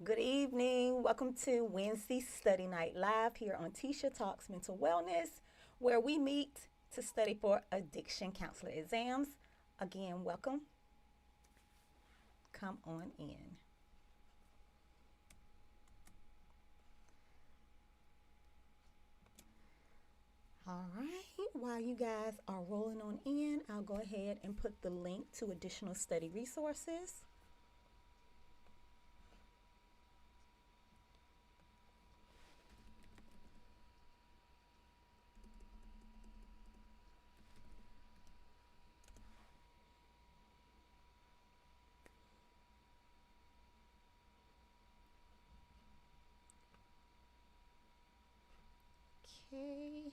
Good evening. Welcome to Wednesday Study Night Live here on Tisha Talks Mental Wellness, where we meet to study for addiction counselor exams. Again, welcome. Come on in. All right, while you guys are rolling on in, I'll go ahead and put the link to additional study resources. Okay.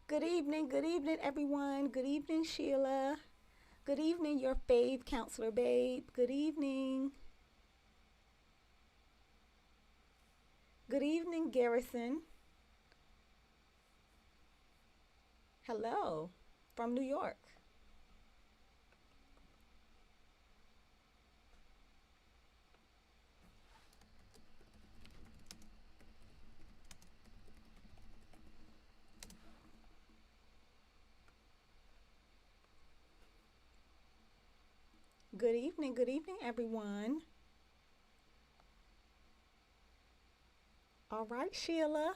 Good evening, everyone. Good evening, Sheila. Good evening, your fave counselor, babe. Good evening. Good evening, Garrison. Hello from New York. Good evening, everyone. All right, Sheila.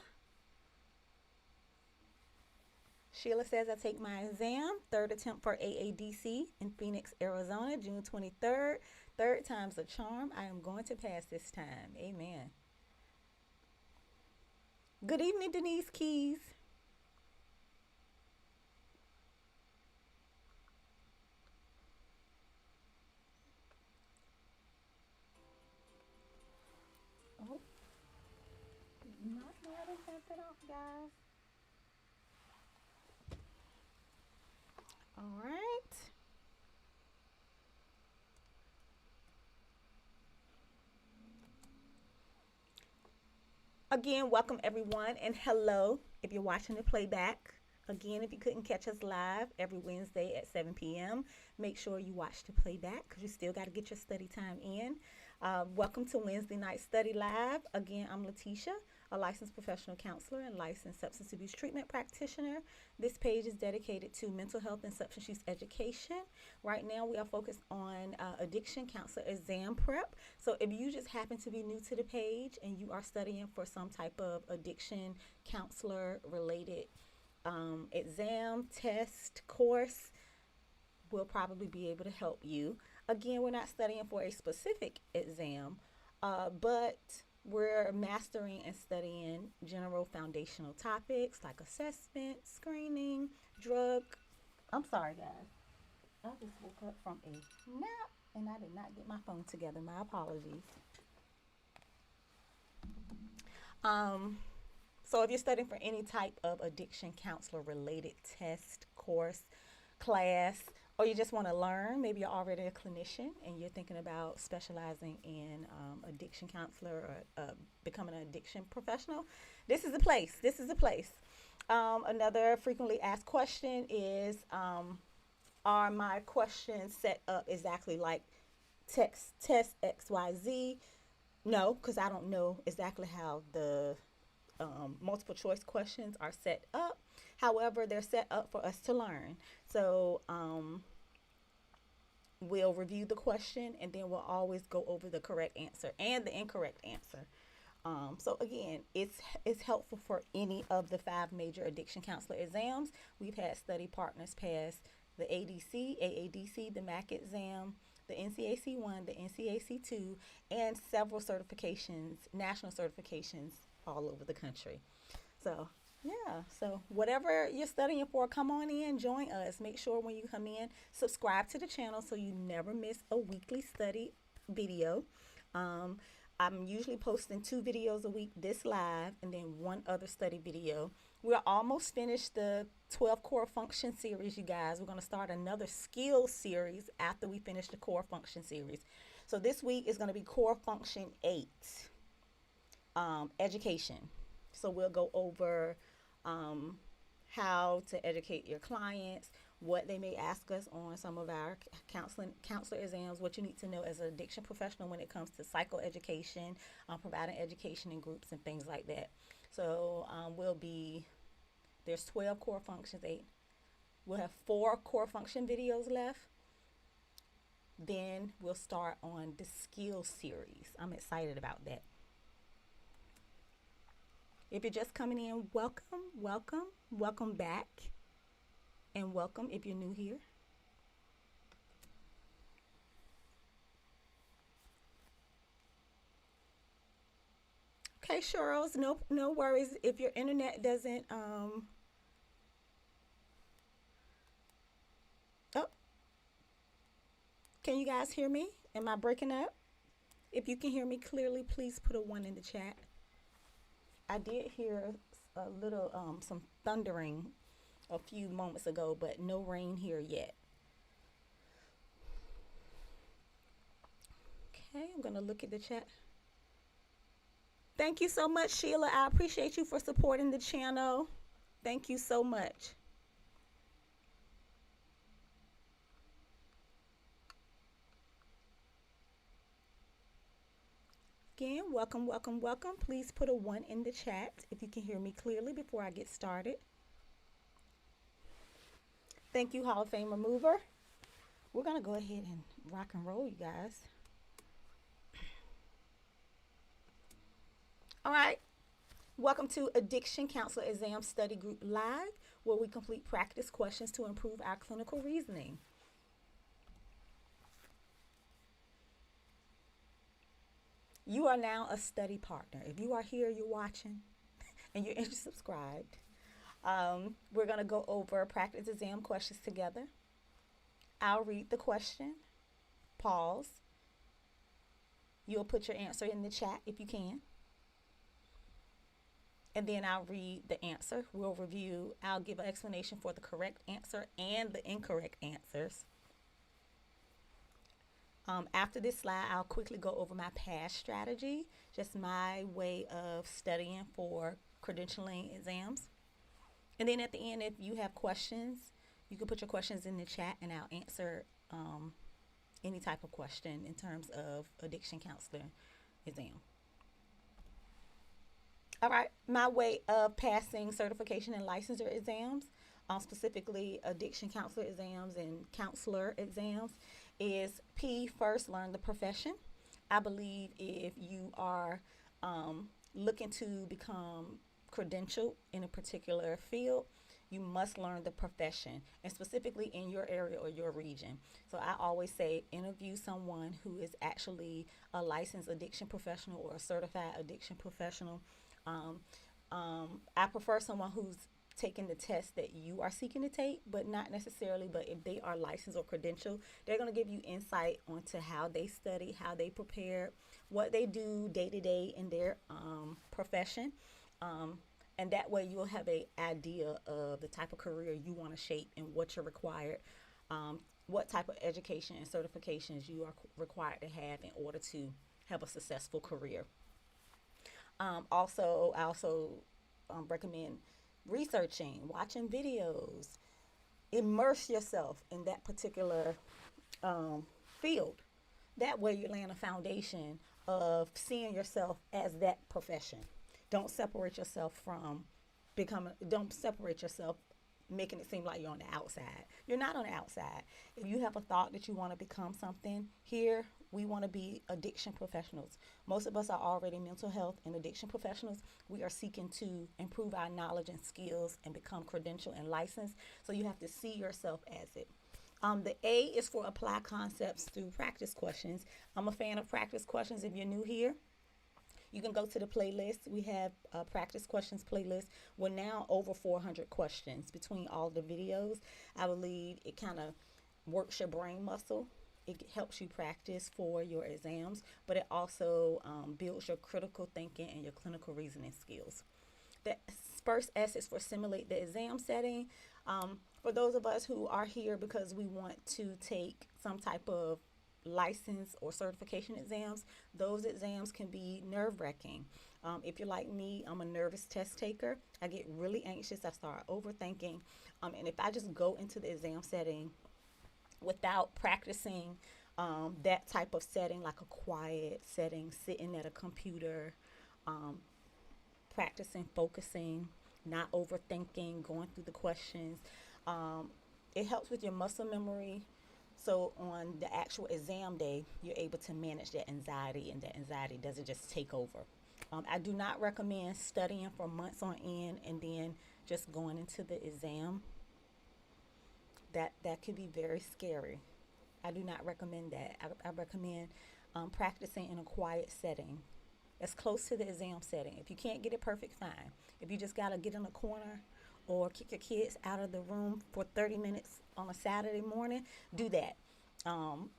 Sheila says, I take my exam, third attempt for AADC in Phoenix, Arizona, June 23rd. Third time's a charm. I am going to pass this time. Amen. Good evening, Denise Keys. Oh, not mad at that off, guys. All right. Again, welcome everyone, and hello if you're watching the playback. Again, if you couldn't catch us live every Wednesday at 7 p.m., make sure you watch the playback because you still got to get your study time in. Welcome to Wednesday Night Study Live. Again, I'm Letitia, a licensed professional counselor and licensed substance abuse treatment practitioner. This page is dedicated to mental health and substance use education. Right now, we are focused on addiction counselor exam prep. So if you just happen to be new to the page and you are studying for some type of addiction counselor related exam, test, course, we'll probably be able to help you. Again, we're not studying for a specific exam, but we're mastering and studying general foundational topics like assessment, screening, drug. I'm sorry, guys. I just woke up from a nap and I did not get my phone together. My apologies. Um, so if you're studying for any type of addiction counselor related test, course, class, or you just want to learn, maybe you're already a clinician and you're thinking about specializing in addiction counselor or becoming an addiction professional, this is a place. This is a place. Another frequently asked question is, are my questions set up exactly like test XYZ? No, because I don't know exactly how the multiple choice questions are set up. However, they're set up for us to learn. So we'll review the question and then we'll always go over the correct answer and the incorrect answer. So again, it's helpful for any of the five major addiction counselor exams. We've had study partners pass the ADC, AADC, the MAC exam, the NCAC 1, the NCAC 2, and several certifications, national certifications all over the country. So yeah, so whatever you're studying for, come on in, join us. Make sure when you come in, subscribe to the channel so you never miss a weekly study video. Um, I'm usually posting 2 videos a week, this live, and then one other study video. We're almost finished the 12 core function series, you guys. We're going to start another skill series after we finish the core function series. So this week is going to be core function 8, education. So we'll go over how to educate your clients, what they may ask us on some of our counselor exams, what you need to know as an addiction professional when it comes to psychoeducation, providing education in groups and things like that. So there's 12 core functions, we'll have 4 core function videos left. Then we'll start on the skill series. I'm excited about that. If you're just coming in, welcome back, and welcome if you're new here. Okay, Charles, no worries if your internet doesn't oh, can you guys hear me? Am I breaking up? If you can hear me clearly, please put a 1 in the chat. I did hear a little some thundering a few moments ago, but no rain here yet. Okay, I'm gonna look at the chat. Thank you so much, Sheila. I appreciate you for supporting the channel. Thank you so much. Again, welcome. Please put a 1 in the chat if you can hear me clearly before I get started. Thank you, Hall of Famer Mover. We're going to go ahead and rock and roll, you guys. All right. Welcome to Addiction Counselor Exam Study Group Live, where we complete practice questions to improve our clinical reasoning. You are now a study partner. If you are here, you're watching, and you're subscribed, we're going to go over practice exam questions together. I'll read the question, pause. You'll put your answer in the chat if you can. And then I'll read the answer. We'll review. I'll give an explanation for the correct answer and the incorrect answers. After this slide, I'll quickly go over my past strategy, just my way of studying for credentialing exams. And then at the end, if you have questions, you can put your questions in the chat and I'll answer any type of question in terms of addiction counselor exam. All right, my way of passing certification and licensure exams, specifically addiction counselor exams and counselor exams, is P, first, learn the profession. I believe if you are looking to become credentialed in a particular field, you must learn the profession, and specifically in your area or your region. So I always say interview someone who is actually a licensed addiction professional or a certified addiction professional. I prefer someone who's taking the test that you are seeking to take, but not necessarily, but if they are licensed or credentialed, they're going to give you insight onto how they study, how they prepare, what they do day to day in their profession. And that way you'll have an idea of the type of career you want to shape and what you're required, what type of education and certifications you are required to have in order to have a successful career. I also recommend researching, watching videos, immerse yourself in that particular field. That way you're laying a foundation of seeing yourself as that profession. Don't separate yourself making it seem like you're on the outside. You're not on the outside. If you have a thought that you want to become something, here we want to be addiction professionals. Most of us are already mental health and addiction professionals. We are seeking to improve our knowledge and skills and become credentialed and licensed. So you have to see yourself as it. The A is for apply concepts through practice questions. I'm a fan of practice questions. If you're new here, you can go to the playlist. We have a practice questions playlist. We're now over 400 questions between all the videos. I believe it kind of works your brain muscle. It helps you practice for your exams, but it also builds your critical thinking and your clinical reasoning skills. The first S is for simulate the exam setting. For those of us who are here because we want to take some type of license or certification exams, those exams can be nerve-wracking. If you're like me, I'm a nervous test taker. I get really anxious. I start overthinking. And if I just go into the exam setting without practicing that type of setting, like a quiet setting, sitting at a computer, um, practicing, focusing, not overthinking, going through the questions. Um, it helps with your muscle memory. So on the actual exam day, you're able to manage that anxiety, and that anxiety doesn't just take over. I do not recommend studying for months on end and then just going into the exam. That could be very scary. I do not recommend that. I recommend practicing in a quiet setting, as close to the exam setting. If you can't get it perfect, fine. If you just got to get in a corner or kick your kids out of the room for 30 minutes on a Saturday morning, do that. Um,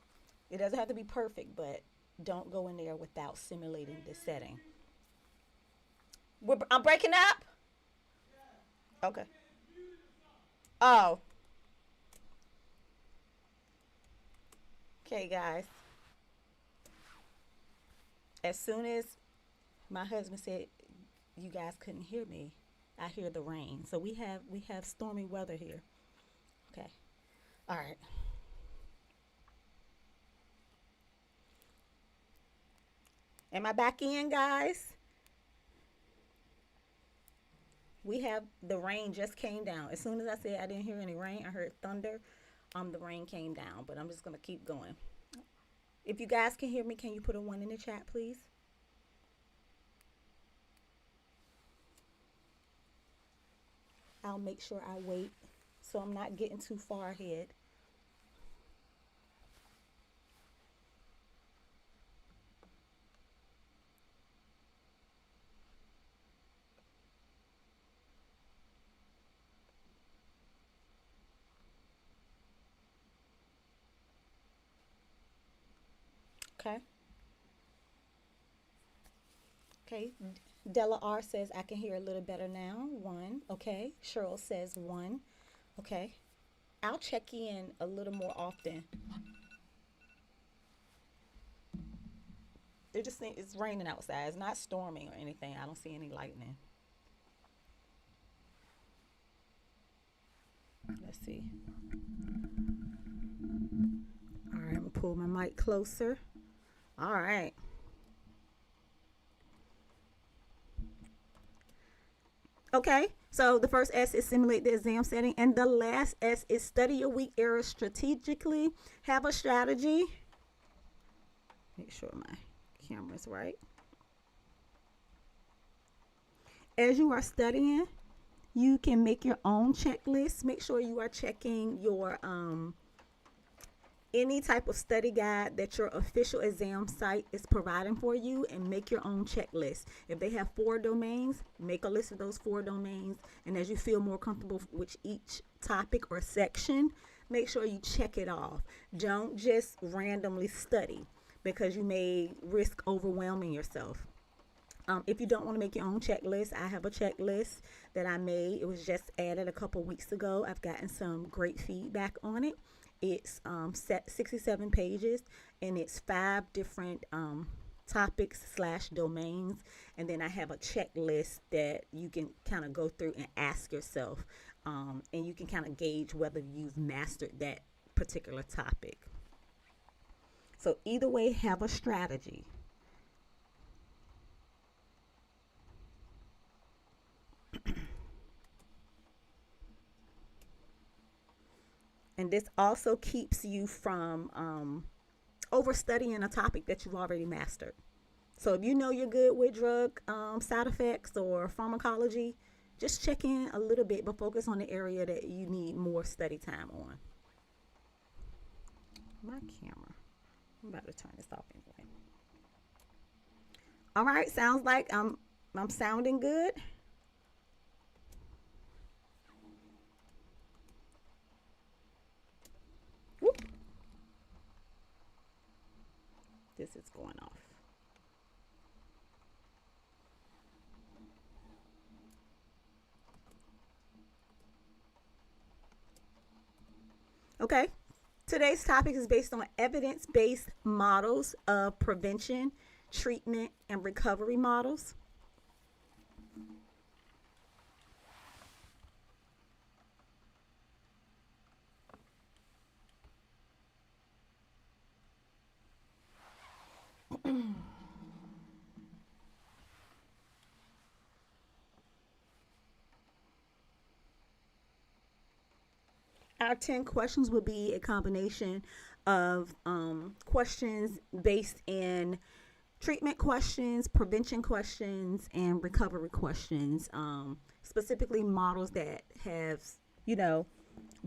it doesn't have to be perfect, but don't go in there without simulating the setting. I'm breaking up? Okay. Oh, okay, guys. As soon as my husband said you guys couldn't hear me, I hear the rain. So we have stormy weather here. Okay. All right. Am I back in, guys? We have the rain just came down. As soon as I said I didn't hear any rain, I heard thunder. The rain came down, but I'm just gonna keep going. If you guys can hear me, can you put a one in the chat, please? I'll make sure I wait so I'm not getting too far ahead. Okay. Okay. Della R says I can hear a little better now. One. Okay. Cheryl says one. Okay. I'll check in a little more often. It's raining outside. It's not storming or anything. I don't see any lightning. Let's see. All right, I'm gonna pull my mic closer. All right. Okay. So the first S is simulate the exam setting, and the last S is study your weak areas strategically. Have a strategy. Make sure my camera's right. As you are studying, you can make your own checklist. Make sure you are checking your any type of study guide that your official exam site is providing for you, and make your own checklist. If they have 4 domains, make a list of those 4 domains, and as you feel more comfortable with each topic or section, make sure you check it off. Don't just randomly study, because you may risk overwhelming yourself. If you don't want to make your own checklist, I have a checklist that I made. It was just added a couple weeks ago. I've gotten some great feedback on it. It's 67 pages, and it's 5 different topics slash domains. And then I have a checklist that you can kind of go through and ask yourself, and you can kind of gauge whether you've mastered that particular topic. So either way, have a strategy. And this also keeps you from overstudying a topic that you've already mastered. So if you know you're good with drug side effects or pharmacology, just check in a little bit, but focus on the area that you need more study time on. My camera. I'm about to turn this off anyway. All right, sounds like I'm sounding good. Whoop. This is going off. Okay. Today's topic is based on evidence based models of prevention, treatment, and recovery models. Our 10 questions will be a combination of questions based in treatment questions, prevention questions, and recovery questions. Specifically, models that have, you know,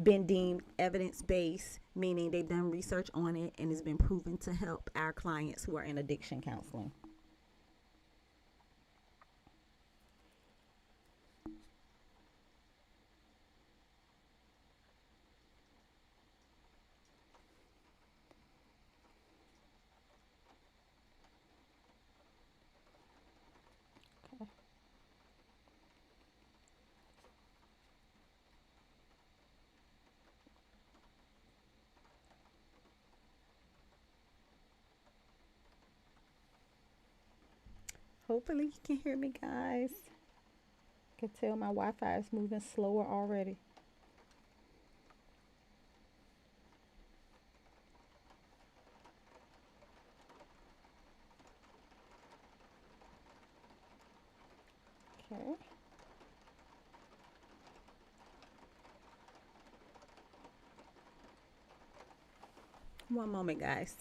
been deemed evidence based, meaning they've done research on it and it's been proven to help our clients who are in addiction counseling. Hopefully, you can hear me, guys. I can tell my Wi Fi is moving slower already. Okay. One moment, guys.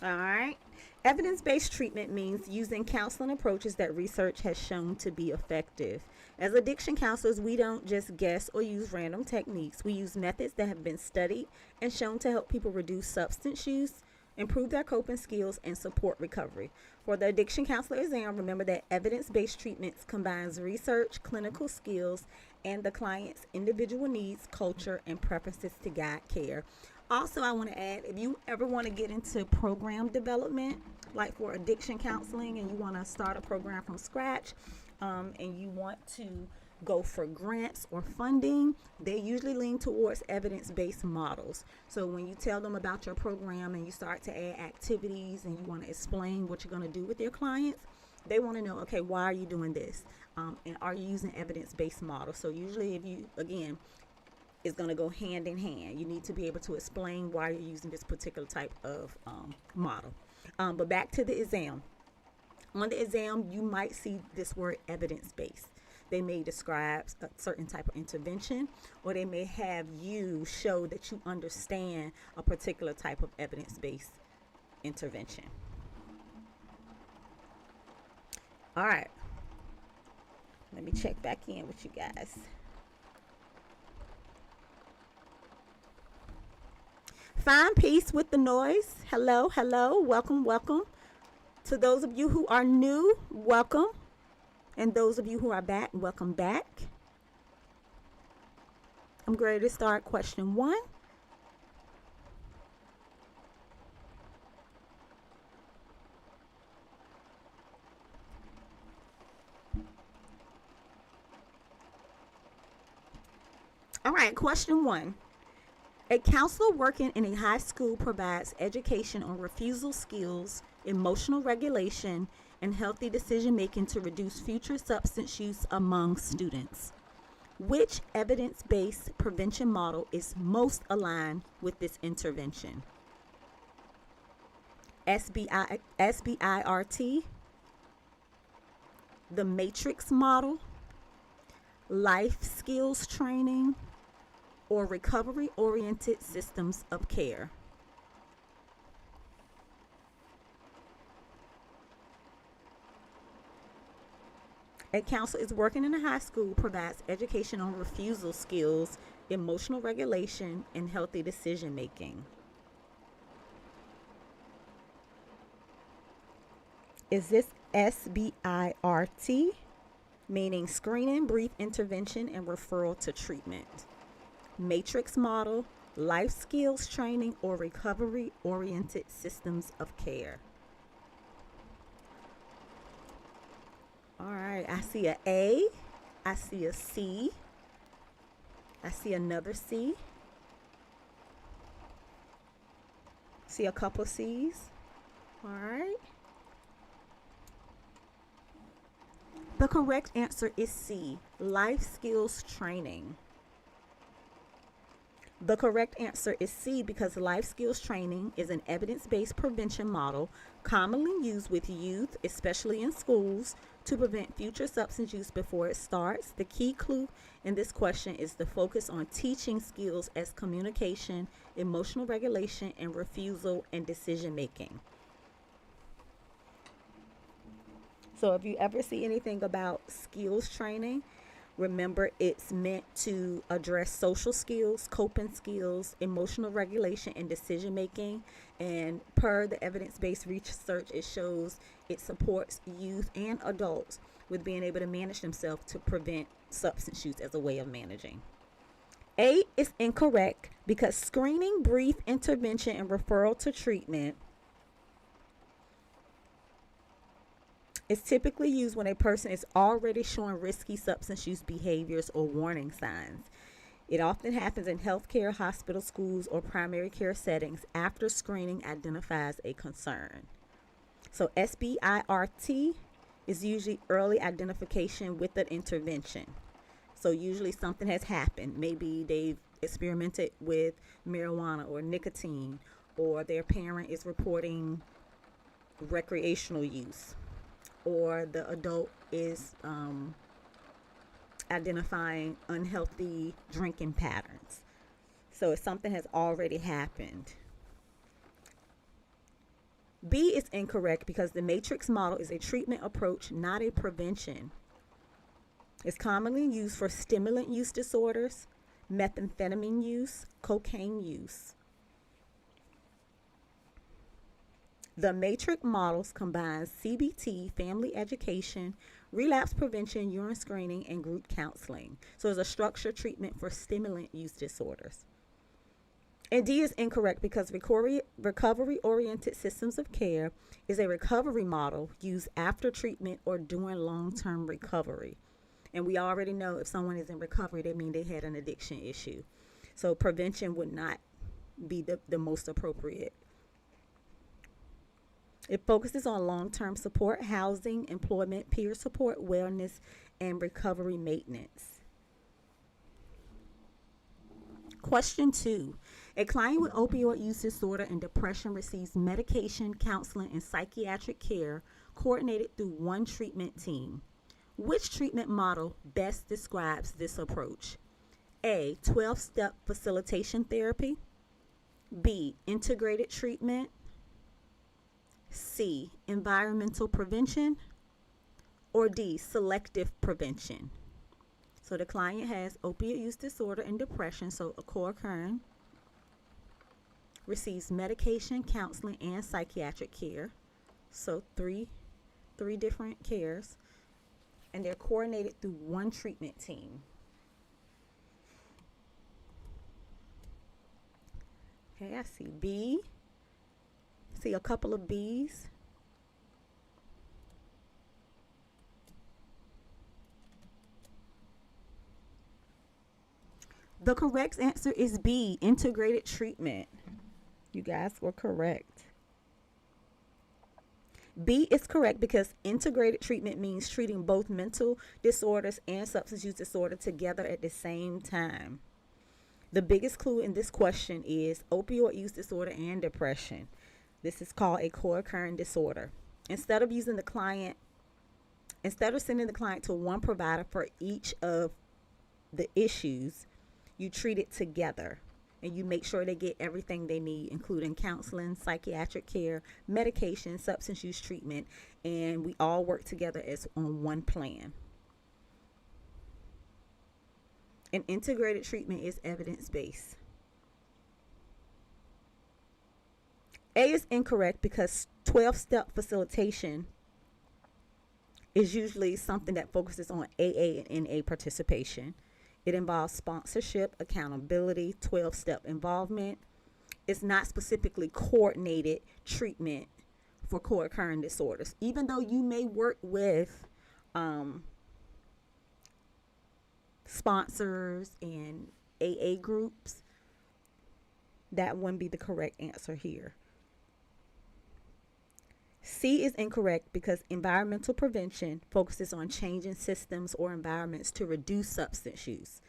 All right. Evidence based treatment means using counseling approaches that research has shown to be effective. As addiction counselors, we don't just guess or use random techniques. We use methods that have been studied and shown to help people reduce substance use, improve their coping skills, and support recovery. For the addiction counselor exam, remember that evidence based treatments combines research, clinical skills, and the client's individual needs, culture, and preferences to guide care. Also, I want to add, if you ever want to get into program development, like for addiction counseling, and you want to start a program from scratch, and you want to go for grants or funding, they usually lean towards evidence based models. So when you tell them about your program and you start to add activities and you want to explain what you're going to do with your clients, they want to know, okay, why are you doing this? And are you using evidence based models? So usually, if you, again, is going to go hand in hand. You need to be able to explain why you're using this particular type of model. But back to the exam. On the exam, you might see this word evidence based. They may describe a certain type of intervention, or they may have you show that you understand a particular type of evidence based intervention. All right, let me check back in with you guys. Find peace with the noise. Hello, hello. Welcome, welcome. To those of you who are new, welcome. And those of you who are back, welcome back. I'm ready to start question 1. All right, question 1. A counselor working in a high school provides education on refusal skills, emotional regulation, and healthy decision making to reduce future substance use among students. Which evidence based prevention model is most aligned with this intervention? SBIRT, the Matrix model, life skills training, or recovery oriented systems of care? A counselor is working in a high school, provides education on refusal skills, emotional regulation, and healthy decision making. Is this SBIRT, meaning screening, brief intervention, and referral to treatment? Matrix model, life skills training, or recovery oriented systems of care? All right, I see a A, I see a C, I see another C, see a couple C's. All right. The correct answer is C, life skills training. The correct answer is C because life skills training is an evidence based prevention model commonly used with youth, especially in schools, to prevent future substance use before it starts. The key clue in this question is the focus on teaching skills as communication, emotional regulation, and refusal and decision making. So if you ever see anything about skills training, remember it's meant to address social skills, coping skills, emotional regulation, and decision making. And per the evidence-based research, it shows it supports youth and adults with being able to manage themselves to prevent substance use as a way of managing. A is incorrect because screening, brief intervention, and referral to treatment is typically used when a person is already showing risky substance use behaviors or warning signs. It often happens in healthcare, hospital, schools, or primary care settings after screening identifies a concern. So SBIRT is usually early identification with an intervention. So usually something has happened. Maybe they've experimented with marijuana or nicotine, or their parent is reporting recreational use, or the adult is identifying unhealthy drinking patterns. So if something has already happened. B is incorrect because the matrix model is a treatment approach, not a prevention. It's commonly used for stimulant use disorders, methamphetamine use, cocaine use. The matrix models combines CBT, family education, relapse prevention, urine screening, and group counseling. So it's a structured treatment for stimulant use disorders. And D is incorrect because recovery-oriented systems of care is a recovery model used after treatment or during long-term recovery. And we already know if someone is in recovery, they mean they had an addiction issue. So prevention would not be the most appropriate. It focuses on long-term support, housing, employment, peer support, wellness, and recovery maintenance. Question 2. A client with opioid use disorder and depression receives medication, counseling, and psychiatric care coordinated through one treatment team. Which treatment model best describes this approach? A. 12-step facilitation therapy. B. Integrated treatment. C. Environmental prevention. Or D. Selective prevention. So the client has opioid use disorder and depression, so a co-occurring, receives medication, counseling, and psychiatric care. So three different cares, and they're coordinated through one treatment team. Okay, I see B. See a couple of B's. The correct answer is B, integrated treatment. You guys were correct. B is correct because integrated treatment means treating both mental disorders and substance use disorder together at the same time. The biggest clue in this question is opioid use disorder and depression. This is called a co-occurring disorder. Instead of sending the client to one provider for each of the issues, you treat it together and you make sure they get everything they need, including counseling, psychiatric care, medication, substance use treatment, and we all work together as on one plan. And integrated treatment is evidence-based. A is incorrect because 12-step facilitation is usually something that focuses on AA and NA participation. It involves sponsorship, accountability, 12-step involvement. It's not specifically coordinated treatment for co-occurring disorders. Even though you may work with sponsors and AA groups, that wouldn't be the correct answer here. C is incorrect because environmental prevention focuses on changing systems or environments to reduce substance use.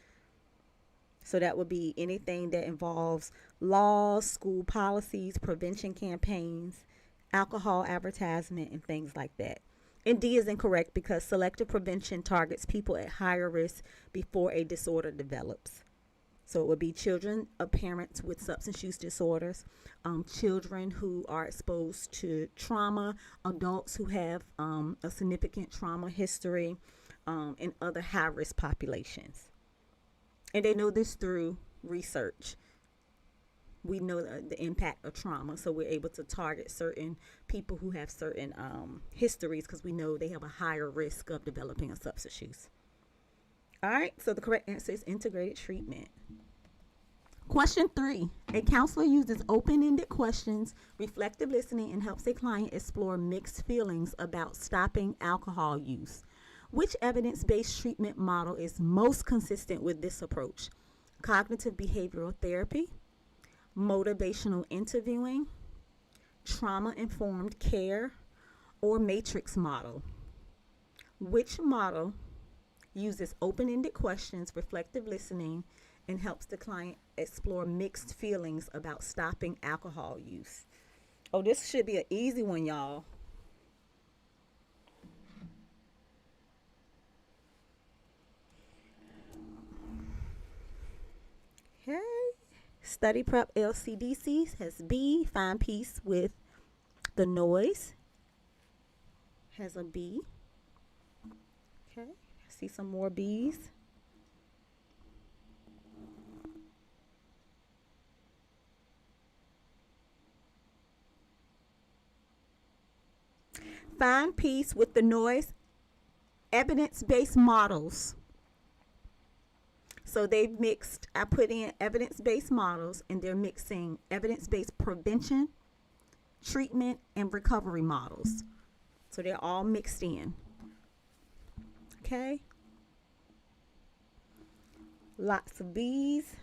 So that would be anything that involves laws, school policies, prevention campaigns, alcohol advertisement, and things like that. And D is incorrect because selective prevention targets people at higher risk before a disorder develops. So it would be children of parents with substance use disorders, children who are exposed to trauma, adults who have a significant trauma history, and other high-risk populations. And they know this through research. We know the impact of trauma, so we're able to target certain people who have certain histories because we know they have a higher risk of developing a substance use. All right, so the correct answer is integrated treatment. Question 3. A counselor uses open-ended questions, reflective listening, and helps a client explore mixed feelings about stopping alcohol use. Which evidence-based treatment model is most consistent with this approach? Cognitive behavioral therapy, motivational interviewing, trauma-informed care, or matrix model? Which model uses open-ended questions, reflective listening, and helps the client explore mixed feelings about stopping alcohol use? Oh, this should be an easy one, y'all. Okay. Study Prep LCDC has B. Find peace with the noise has a B. Okay. See some more B's. Find peace with the noise. Evidence-based models. So they've mixed, I put in evidence-based models, and they're mixing evidence-based prevention, treatment, and recovery models. So they're all mixed in. Okay. Lots of B's.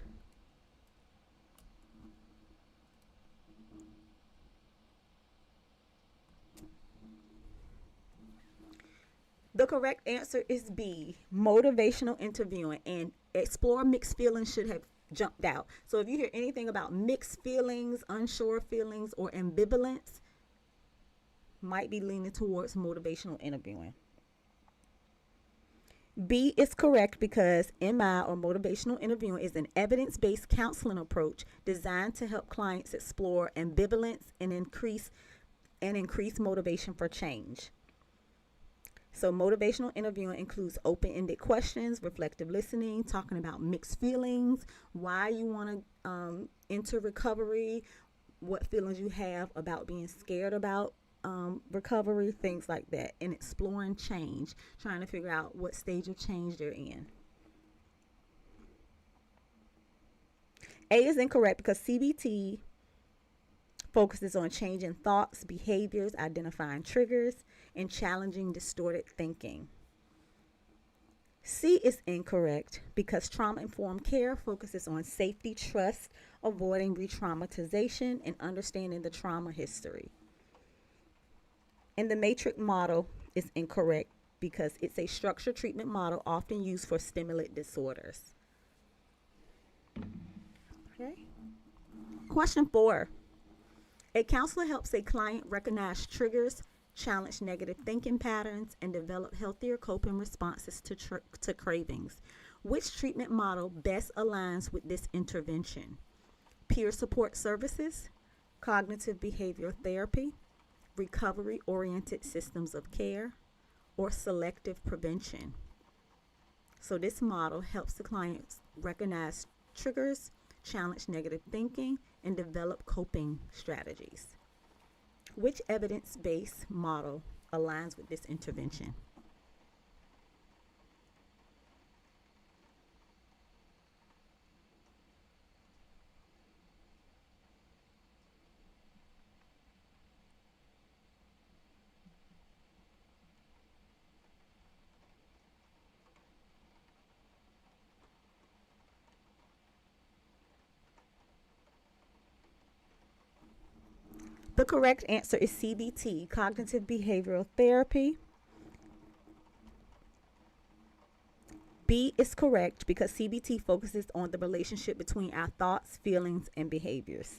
The correct answer is B, motivational interviewing, and explore mixed feelings should have jumped out. So if you hear anything about mixed feelings, unsure feelings, or ambivalence, might be leaning towards motivational interviewing. B is correct because MI, or motivational interviewing, is an evidence-based counseling approach designed to help clients explore ambivalence and increase motivation for change. So motivational interviewing includes open-ended questions, reflective listening, talking about mixed feelings, why you want to enter recovery, what feelings you have about being scared about recovery, things like that, and exploring change, trying to figure out what stage of change they're in. A is incorrect because CBT focuses on changing thoughts, behaviors, identifying triggers, and challenging distorted thinking. C is incorrect because trauma-informed care focuses on safety, trust, avoiding re-traumatization, and understanding the trauma history. And the matrix model is incorrect because it's a structured treatment model often used for stimulant disorders. Okay. Question 4. A counselor helps a client recognize triggers, challenge negative thinking patterns, and develop healthier coping responses to cravings. Which treatment model best aligns with this intervention? Peer support services, cognitive behavioral therapy, recovery-oriented systems of care, or selective prevention? So this model helps the clients recognize triggers, challenge negative thinking, and develop coping strategies. Which evidence-based model aligns with this intervention? The correct answer is CBT, cognitive behavioral therapy. B is correct because CBT focuses on the relationship between our thoughts, feelings, and behaviors.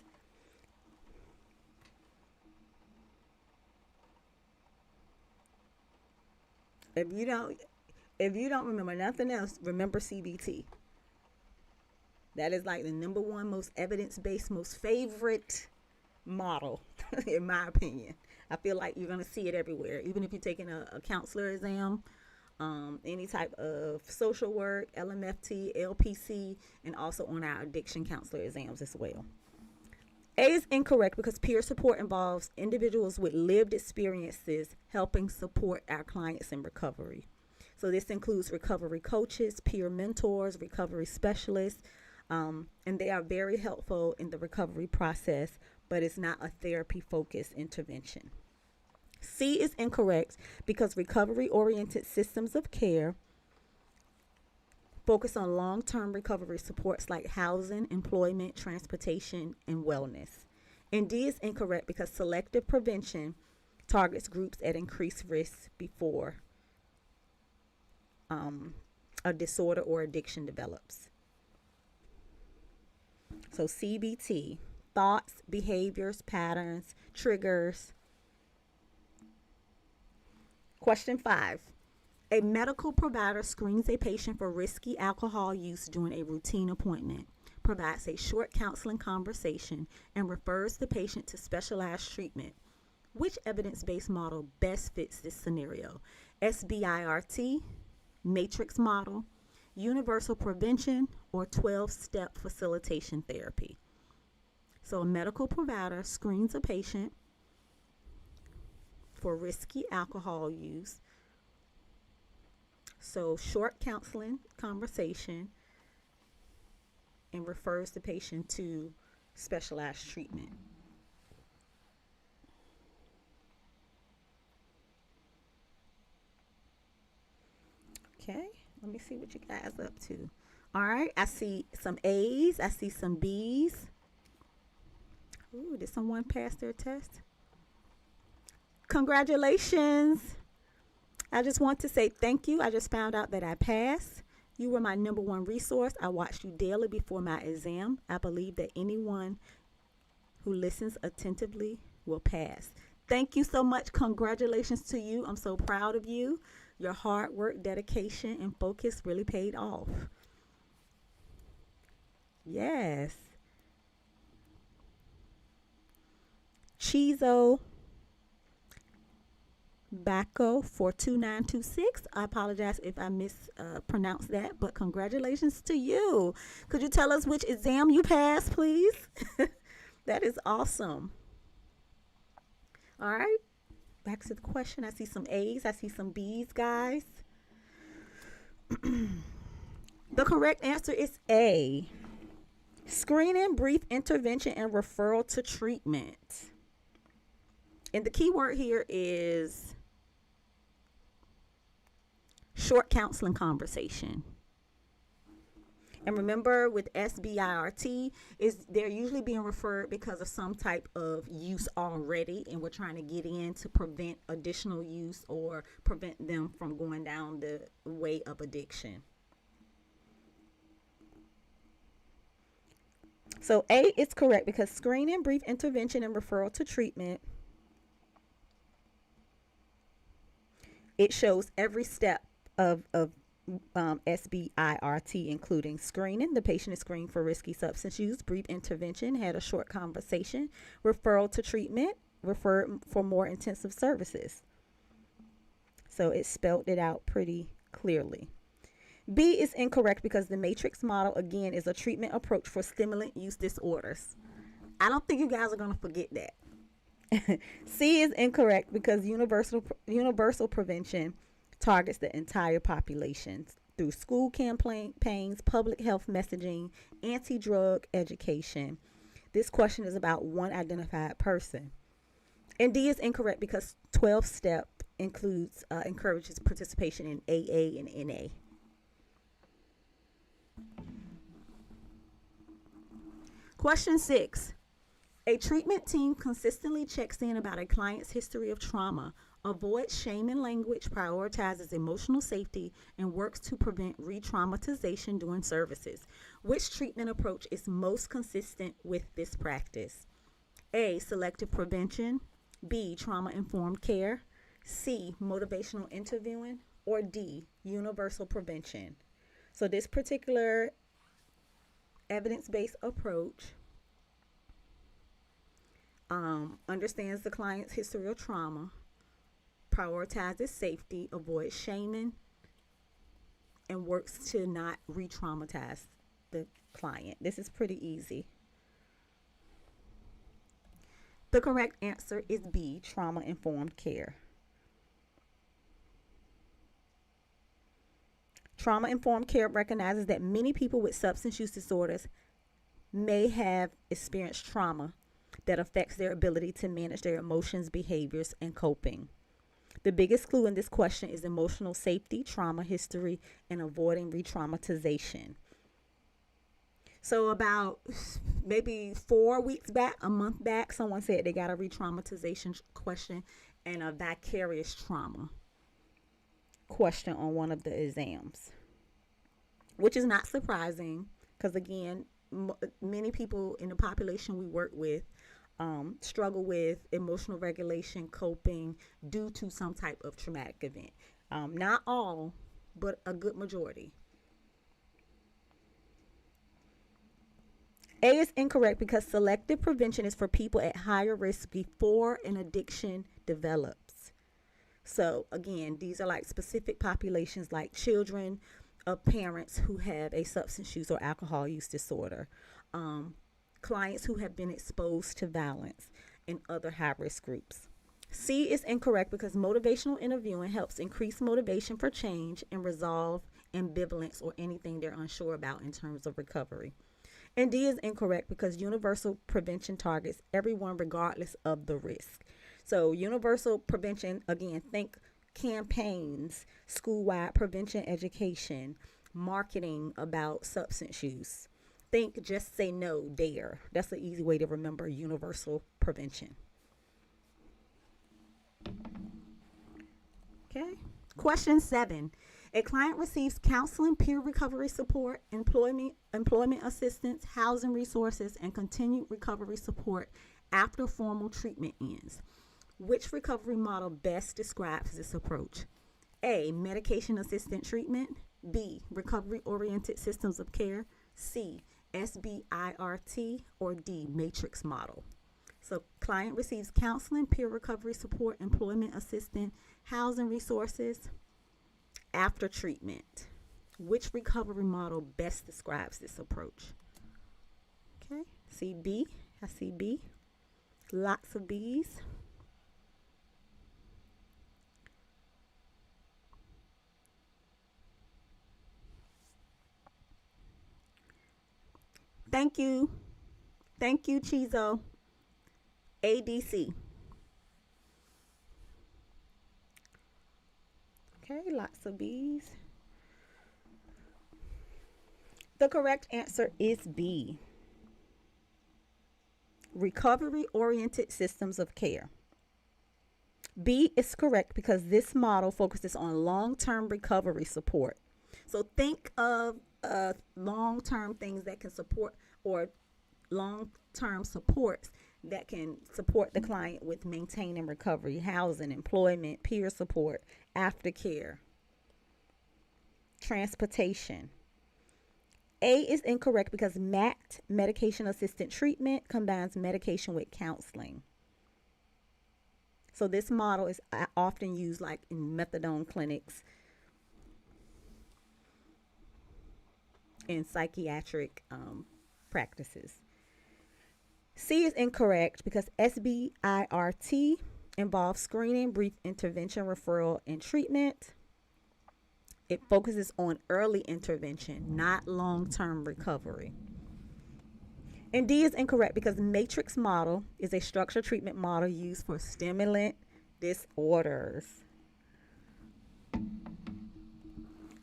If you don't if you don't remember nothing else, remember CBT. That is like the number one most evidence-based, most favorite model, in my opinion. I feel like you're going to see it everywhere, even if you're taking a counselor exam, any type of social work, LMFT, LPC, and also on our addiction counselor exams as well. A is incorrect because peer support involves individuals with lived experiences helping support our clients in recovery. So this includes recovery coaches, peer mentors, recovery specialists, and they are very helpful in the recovery process, but it's not a therapy focused intervention. C is incorrect because recovery oriented systems of care focus on long term recovery supports like housing, employment, transportation, and wellness. And D is incorrect because selective prevention targets groups at increased risk before a disorder or addiction develops. So CBT, thoughts, behaviors, patterns, triggers. Question 5. A medical provider screens a patient for risky alcohol use during a routine appointment, provides a short counseling conversation, and refers the patient to specialized treatment. Which evidence-based model best fits this scenario? SBIRT, matrix model, universal prevention, or 12-step facilitation therapy? So a medical provider screens a patient for risky alcohol use. So short counseling conversation and refers the patient to specialized treatment. Okay, let me see what you guys up to. All right, I see some A's, I see some B's. Ooh, did someone pass their test? Congratulations. I just want to say thank you. I just found out that I passed. You were my number one resource. I watched you daily before my exam. I believe that anyone who listens attentively will pass. Thank you so much. Congratulations to you. I'm so proud of you. Your hard work, dedication, and focus really paid off. Yes. Chizo Bacco 42926. I apologize if I mispronounced that, but congratulations to you. Could you tell us which exam you passed, please? That is awesome. All right, back to the question. I see some A's, I see some B's, guys. The correct answer is A. Screening, brief intervention, and referral to treatment. And the key word here is short counseling conversation. And remember with SBIRT, is they're usually being referred because of some type of use already, and we're trying to get in to prevent additional use or prevent them from going down the way of addiction. So A is correct because screening, brief intervention, and referral to treatment, it shows every step of SBIRT, including screening. The patient is screened for risky substance use, brief intervention, had a short conversation, referral to treatment, referred for more intensive services. So it spelled it out pretty clearly. B is incorrect because the matrix model, again, is a treatment approach for stimulant use disorders. I don't think you guys are going to forget that. C is incorrect because universal prevention targets the entire population through school campaigns, public health messaging, anti-drug education. This question is about one identified person. And D is incorrect because 12 step encourages participation in AA and NA. Question 6. A treatment team consistently checks in about a client's history of trauma, avoids shaming language, prioritizes emotional safety, and works to prevent re-traumatization during services. Which treatment approach is most consistent with this practice? A. Selective prevention. B. Trauma-informed care. C. Motivational interviewing. Or D. Universal prevention. So this particular evidence-based approach understands the client's history of trauma, prioritizes safety, avoids shaming, and works to not re-traumatize the client. This is pretty easy. The correct answer is B, trauma-informed care. Trauma-informed care recognizes that many people with substance use disorders may have experienced trauma that affects their ability to manage their emotions, behaviors, and coping. The biggest clue in this question is emotional safety, trauma history, and avoiding re-traumatization. So about maybe 4 weeks back, a month back, someone said they got a re-traumatization question and a vicarious trauma question on one of the exams, which is not surprising because, again, many people in the population we work with struggle with emotional regulation, coping due to some type of traumatic event. Not all, but a good majority. A is incorrect because selective prevention is for people at higher risk before an addiction develops. So again, these are like specific populations like children of parents who have a substance use or alcohol use disorder, clients who have been exposed to violence, and other high-risk groups. C is incorrect because motivational interviewing helps increase motivation for change and resolve ambivalence or anything they're unsure about in terms of recovery. And D is incorrect because universal prevention targets everyone regardless of the risk. So universal prevention, again, think campaigns, school-wide prevention education, marketing about substance use. Think just say no, dare. That's an easy way to remember universal prevention. Okay. Question 7. A client receives counseling, peer recovery support, employment assistance, housing resources, and continued recovery support after formal treatment ends. Which recovery model best describes this approach? A. Medication assisted treatment. B. Recovery oriented systems of care. C. SBIRT. Or D. Matrix model. So client receives counseling, peer recovery support, employment assistance, housing resources after treatment. Which recovery model best describes this approach? Okay, see B. I see B. Lots of B's. Thank you. Thank you, Chizo. ADC. Okay, lots of B's. The correct answer is B. Recovery-oriented systems of care. B is correct because this model focuses on long-term recovery support. So think of long-term things that can support, or long-term supports that can support the client with maintaining recovery, housing, employment, peer support, aftercare, transportation. A is incorrect because MAT, medication assisted treatment, combines medication with counseling. So this model is often used like in methadone clinics. in psychiatric practices. C is incorrect because SBIRT involves screening, brief intervention, referral, and treatment. It focuses on early intervention, not long-term recovery. And D is incorrect because matrix model is a structured treatment model used for stimulant disorders.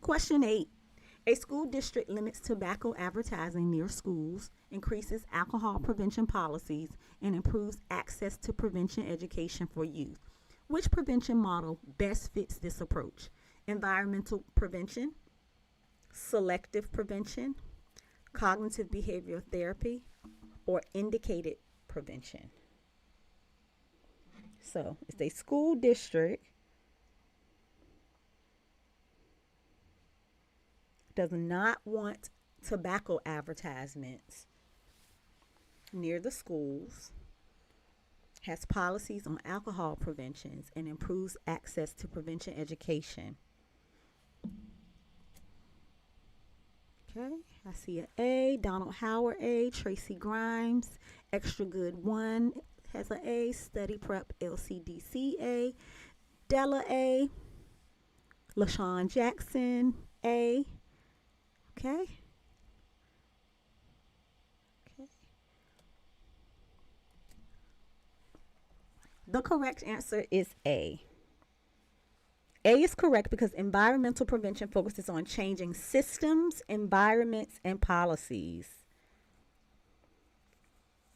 Question 8. A school district limits tobacco advertising near schools, increases alcohol prevention policies, and improves access to prevention education for youth. Which prevention model best fits this approach? Environmental prevention, selective prevention, cognitive behavioral therapy, or indicated prevention. So it's a school district does not want tobacco advertisements near the schools, has policies on alcohol preventions, and improves access to prevention education. Okay, I see an A. Donald Howard A. Tracy Grimes. Extra Good 1 has an A. Study Prep LCDC A. Della A. LaShawn Jackson A. Okay. Okay. The correct answer is A. A is correct because environmental prevention focuses on changing systems, environments, and policies.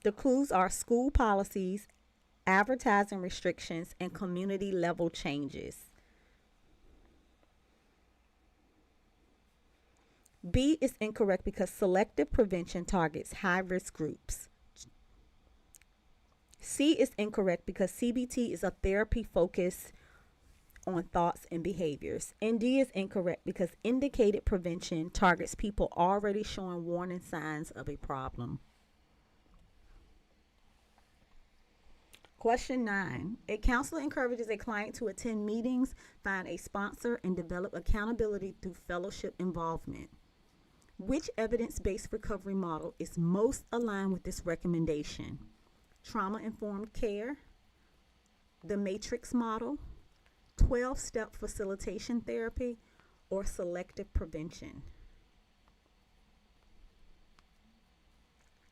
The clues are school policies, advertising restrictions, and community level changes. B is incorrect because selective prevention targets high-risk groups. C is incorrect because CBT is a therapy focused on thoughts and behaviors. And D is incorrect because indicated prevention targets people already showing warning signs of a problem. Question 9. A counselor encourages a client to attend meetings, find a sponsor, and develop accountability through fellowship involvement. Which evidence-based recovery model is most aligned with this recommendation? Trauma-informed care, the matrix model, 12-step facilitation therapy, or selective prevention?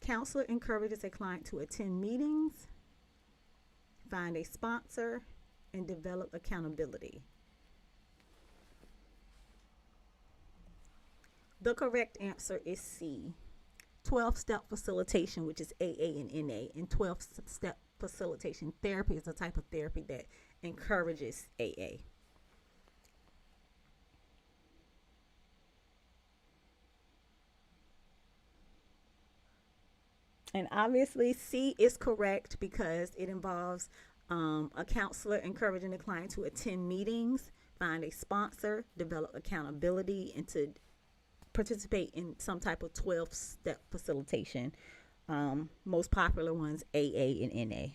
Counselor encourages a client to attend meetings, find a sponsor, and develop accountability. The correct answer is C. 12-step facilitation, which is AA and NA, and 12-step facilitation therapy is a type of therapy that encourages AA. And obviously C is correct because it involves a counselor encouraging the client to attend meetings, find a sponsor, develop accountability, and to participate in some type of 12-step facilitation. Most popular ones, AA and NA.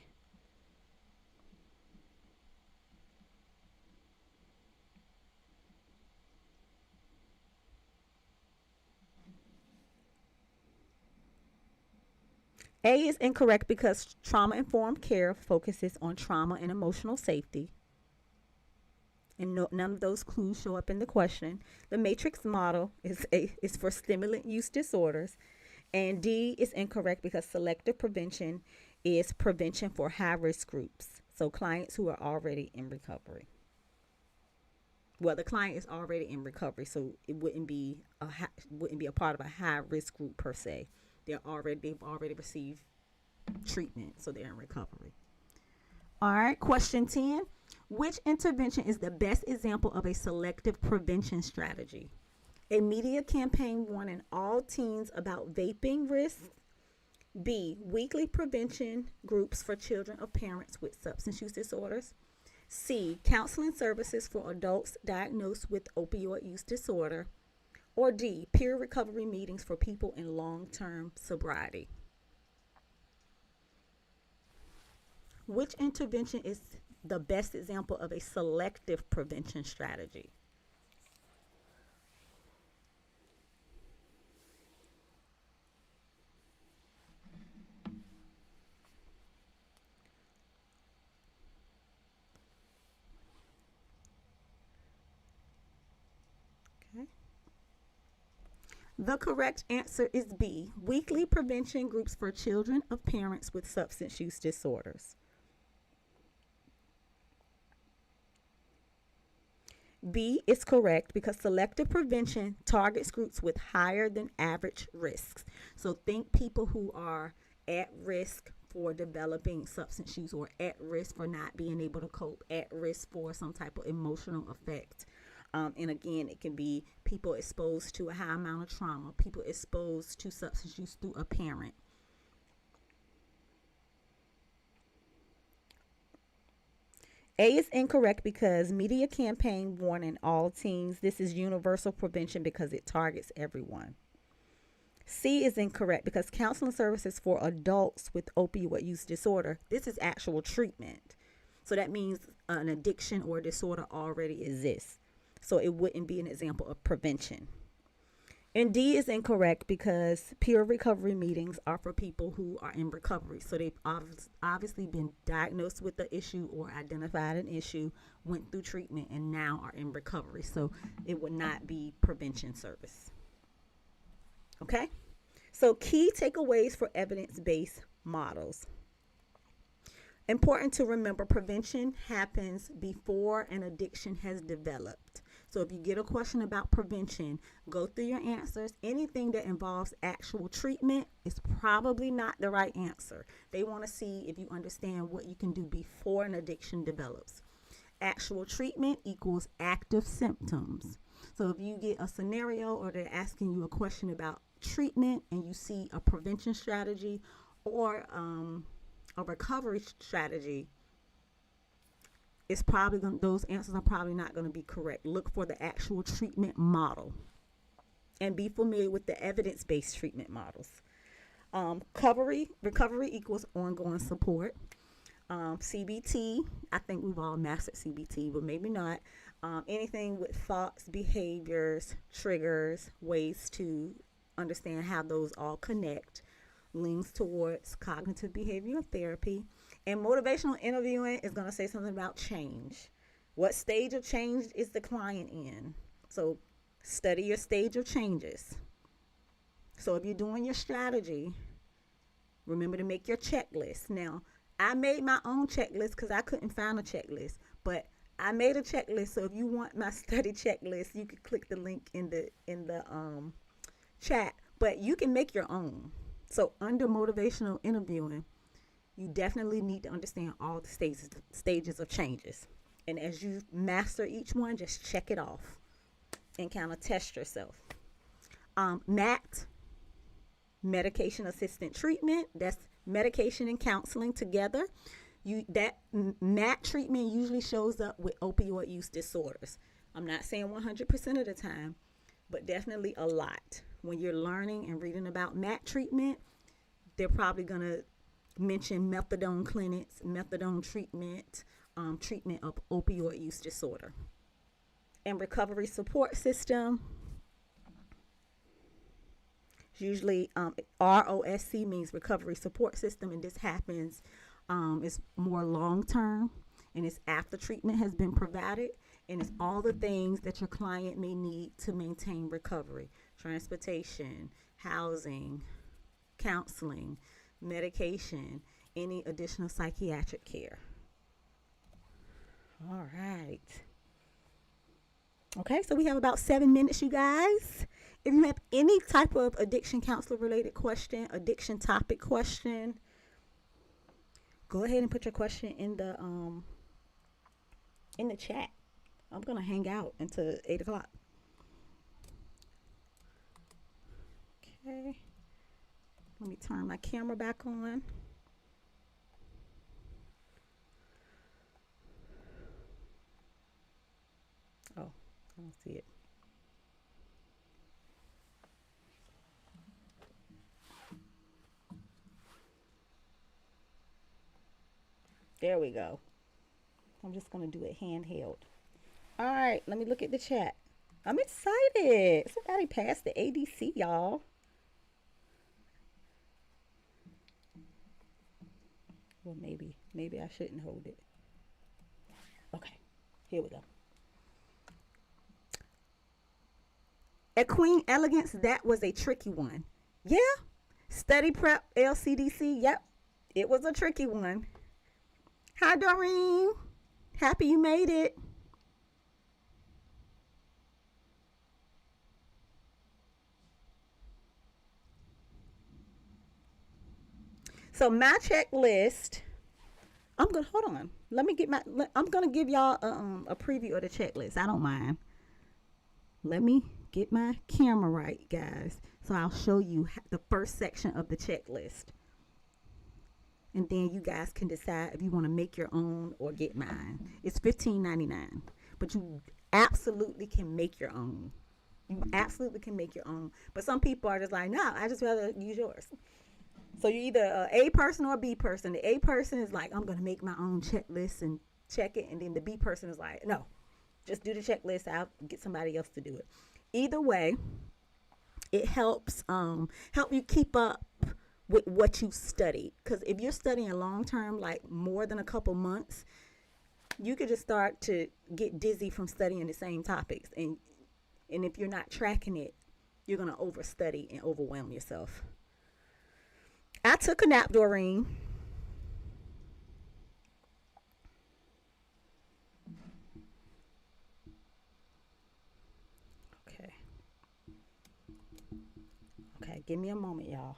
A is incorrect because trauma-informed care focuses on trauma and emotional safety. And none of those clues show up in the question. The matrix model is for stimulant use disorders. And D is incorrect because selective prevention is prevention for high-risk groups. So clients who are already in recovery. Well, the client is already in recovery, so it wouldn't be a part of a high-risk group per se. They've already received treatment, so they're in recovery. All right, question 10. Which intervention is the best example of a selective prevention strategy? A media campaign warning all teens about vaping risks. B, weekly prevention groups for children of parents with substance use disorders. C, counseling services for adults diagnosed with opioid use disorder. Or D, peer recovery meetings for people in long-term sobriety. Which intervention is the best example of a selective prevention strategy? Okay. The correct answer is B, weekly prevention groups for children of parents with substance use disorders. B is correct because selective prevention targets groups with higher than average risks. So think people who are at risk for developing substance use or at risk for not being able to cope, at risk for some type of emotional effect. And again, it can be people exposed to a high amount of trauma, people exposed to substance use through a parent. A is incorrect because media campaign warning all teens. This is universal prevention because it targets everyone. C is incorrect because counseling services for adults with opioid use disorder. This is actual treatment. So that means an addiction or disorder already exists. So it wouldn't be an example of prevention. And D is incorrect because peer recovery meetings are for people who are in recovery. So they've obviously been diagnosed with the issue or identified an issue, went through treatment, and now are in recovery. So it would not be prevention service. Okay? So key takeaways for evidence-based models. Important to remember, prevention happens before an addiction has developed. So if you get a question about prevention, go through your answers. Anything that involves actual treatment is probably not the right answer. They want to see if you understand what you can do before an addiction develops. Actual treatment equals active symptoms. So if you get a scenario or they're asking you a question about treatment and you see a prevention strategy or a recovery strategy, it's probably those answers are probably not going to be correct. Look for the actual treatment model and be familiar with the evidence-based treatment models. Recovery equals ongoing support. CBT, I think we've all mastered CBT, but maybe not. Anything with thoughts, behaviors, triggers, ways to understand how those all connect, leans towards cognitive behavioral therapy. And motivational interviewing is going to say something about change. What stage of change is the client in? So study your stage of changes. So if you're doing your strategy, remember to make your checklist. Now, I made my own checklist because I couldn't find a checklist, but I made a checklist. So if you want my study checklist, you can click the link in the chat, but you can make your own. So under motivational interviewing, you definitely need to understand all the stages of changes. And as you master each one, just check it off and kind of test yourself. MAT, medication assisted treatment, that's medication and counseling together. That MAT treatment usually shows up with opioid use disorders. I'm not saying 100% of the time, but definitely a lot. When you're learning and reading about MAT treatment, they're probably going to mention methadone clinics, methadone treatment, treatment of opioid use disorder. And recovery support system, usually ROSC means recovery support system, and this happens, it's more long term, and it's after treatment has been provided, and it's all the things that your client may need to maintain recovery: transportation, housing, counseling, medication, any additional psychiatric care. All right. Okay, so we have about 7 minutes, you guys. If you have any type of addiction counselor related question, addiction topic question, go ahead and put your question in the chat. I'm gonna hang out until 8 o'clock. Okay. Let me turn my camera back on. Oh, I don't see it. There we go. I'm just going to do it handheld. All right, let me look at the chat. I'm excited. Somebody passed the ADC, y'all. Well, maybe I shouldn't hold it. Okay, here we go. At Queen Elegance, that was a tricky one. Yeah. Study Prep LCDC, yep. It was a tricky one. Hi, Doreen. Happy you made it. So my checklist, I'm gonna hold on. Let me get my. I'm gonna give y'all a preview of the checklist. I don't mind. Let me get my camera right, guys. So I'll show you the first section of the checklist, and then you guys can decide if you want to make your own or get mine. It's $15.99, but you absolutely can make your own. You absolutely can make your own. But some people are just like, no, I just rather use yours. So you're either a person or a B person. The A person is like, I'm going to make my own checklist and check it. And then the B person is like, no, just do the checklist. I'll get somebody else to do it. Either way, it helps help you keep up with what you studied. Because if you're studying long term, like more than a couple months, you could just start to get dizzy from studying the same topics. And if you're not tracking it, you're going to overstudy and overwhelm yourself. I took a nap, Doreen. Okay. Okay, give me a moment, y'all.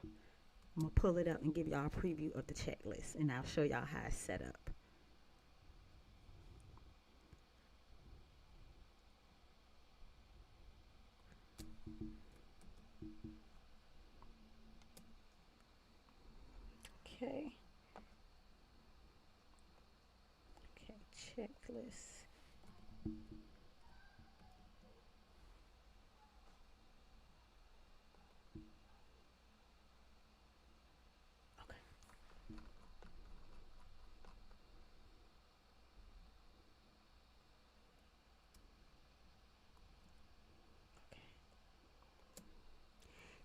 I'm going to pull it up and give y'all a preview of the checklist, and I'll show y'all how it's set up. Okay. Okay, checklist. Okay.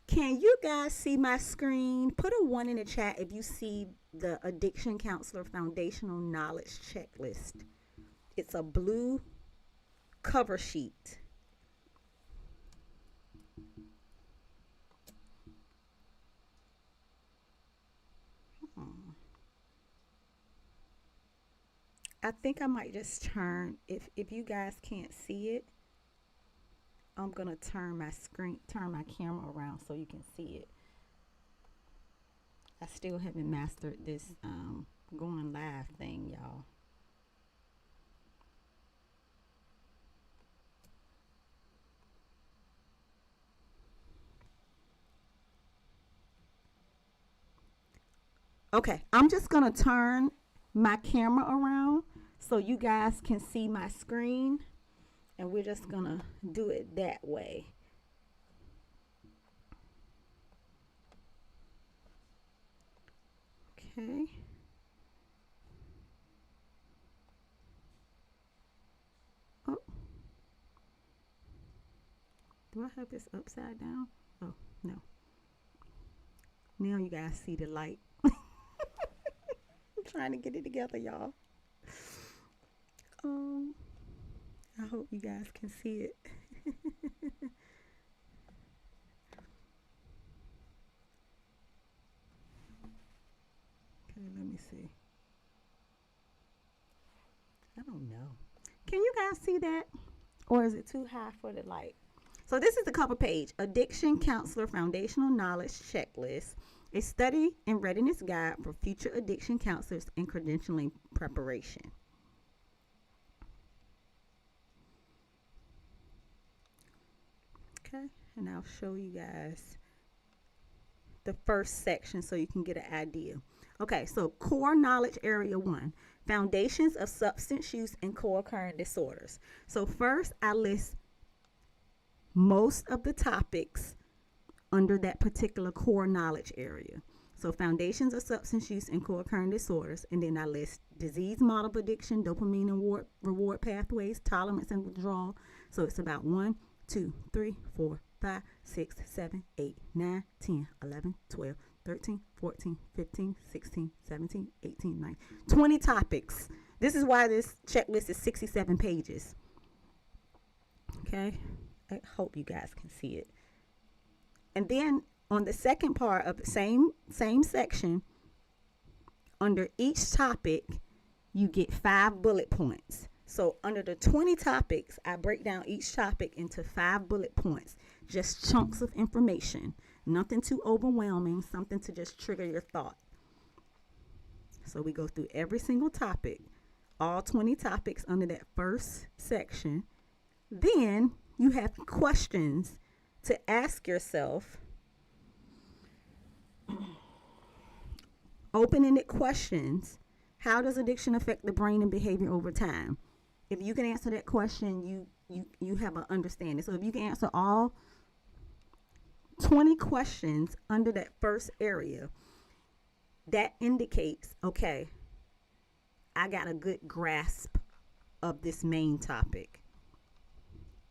Can you guys see my screen? Put a 1 in the chat if you see the Addiction Counselor Foundational Knowledge Checklist. It's a blue cover sheet. Hmm. I think I might just turn, if you guys can't see it, I'm gonna turn my camera around so you can see it. I still haven't mastered this going live thing, y'all. Okay, I'm just gonna turn my camera around so you guys can see my screen, and we're just gonna do it that way. Okay. Oh, do I have this upside down? Oh, no. Now you guys see the light. I'm trying to get it together, y'all. Um, I hope you guys can see it. Okay, let me see. I don't know. Can you guys see that? Or is it too high for the light? So this is the cover page. Addiction Counselor Foundational Knowledge Checklist. A study and readiness guide for future addiction counselors and credentialing preparation. Okay, and I'll show you guys the first section so you can get an idea. Okay, so core knowledge area 1, foundations of substance use and co-occurring disorders. So first I list most of the topics under that particular core knowledge area. So foundations of substance use and co-occurring disorders, and then I list disease model addiction, dopamine and reward pathways, tolerance and withdrawal. So it's about 1, 2, 3, 4, 5, 6, 7, 8, 9, 10, 11, 12, 13, 14, 15, 16, 17, 18, 19, 20 topics. This is why this checklist is 67 pages. Okay. I hope you guys can see it. And then on the second part of the same section, under each topic, you get 5 bullet points. So under the 20 topics, I break down each topic into 5 bullet points, just chunks of information, nothing too overwhelming, something to just trigger your thought. So we go through every single topic, all 20 topics under that first section. Then you have questions to ask yourself, open-ended questions. How does addiction affect the brain and behavior over time? If you can answer that question, you have an understanding. So if you can answer all 20 questions under that first area, that indicates, okay, I got a good grasp of this main topic.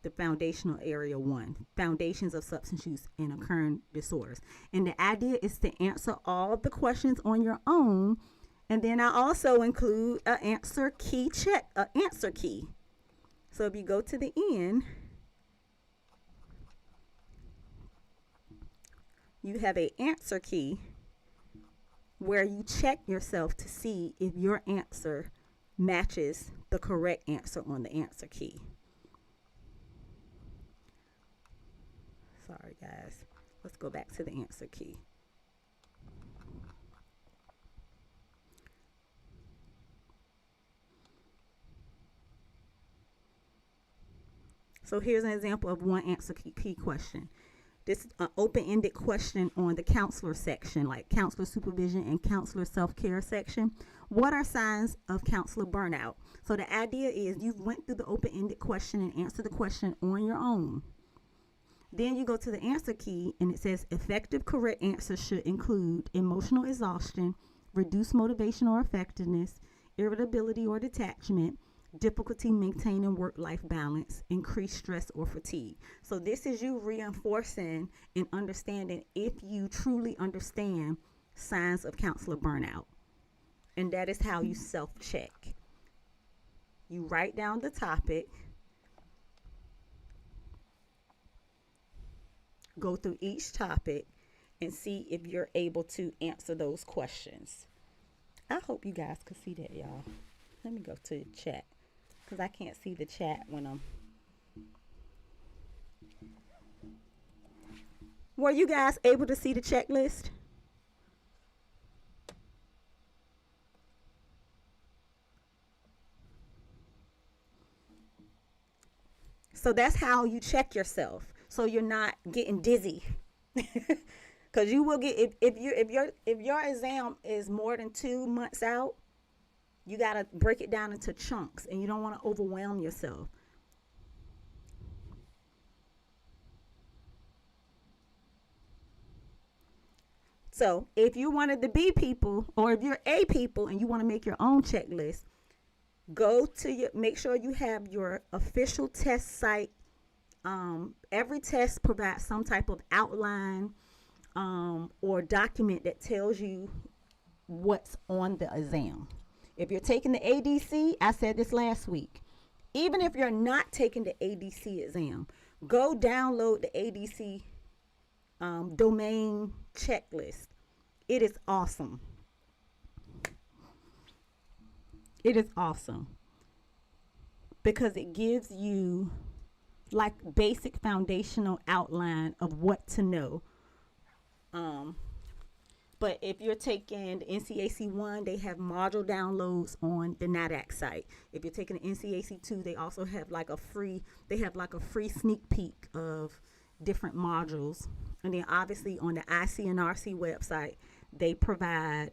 The foundational area 1, foundations of substance use and occurring disorders. And the idea is to answer all of the questions on your own. And then I also include an answer key check, an answer key. So if you go to the end, you have an answer key where you check yourself to see if your answer matches the correct answer on the answer key. Sorry, guys. Let's go back to the answer key. So here's an example of one answer key question. This is an open-ended question on the counselor section, like counselor supervision and counselor self-care section. What are signs of counselor burnout? So the idea is you went through the open-ended question and answered the question on your own. Then you go to the answer key and it says effective correct answers should include emotional exhaustion, reduced motivation or effectiveness, irritability or detachment, difficulty maintaining work-life balance, increased stress or fatigue. So this is you reinforcing and understanding if you truly understand signs of counselor burnout. And that is how you self-check. You write down the topic, go through each topic, and see if you're able to answer those questions. I hope you guys could see that, y'all. Let me go to the chat, because I can't see the chat when I'm... Were you guys able to see the checklist? So that's how you check yourself, so you're not getting dizzy. Because you will get, if your exam is more than 2 months out, you got to break it down into chunks, and you don't want to overwhelm yourself. So if you're one of the B people, or if you're A people and you want to make your own checklist, go to your, make sure you have your official test site. Every test provides some type of outline or document that tells you what's on the exam. If you're taking the ADC, I said this last week, even if you're not taking the ADC exam, go download the ADC domain checklist. It is awesome. It is awesome because it gives you like basic foundational outline of what to know. But if you're taking the NCAC 1, they have module downloads on the NADAC site. If you're taking the NCAC 2, they also have like a free sneak peek of different modules. And then obviously on the ICNRC website, they provide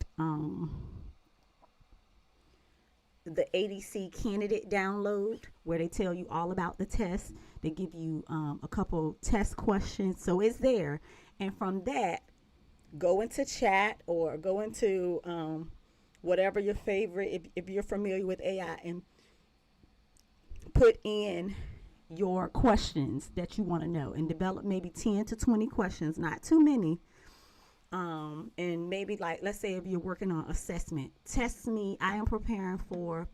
the ADC candidate download where they tell you all about the test. They give you a couple test questions. So it's there. And from that, go into chat or go into whatever your favorite, if you're familiar with AI, and put in your questions that you want to know and develop maybe 10 to 20 questions, not too many. And maybe like, let's say if you're working on assessment, test me. I am preparing for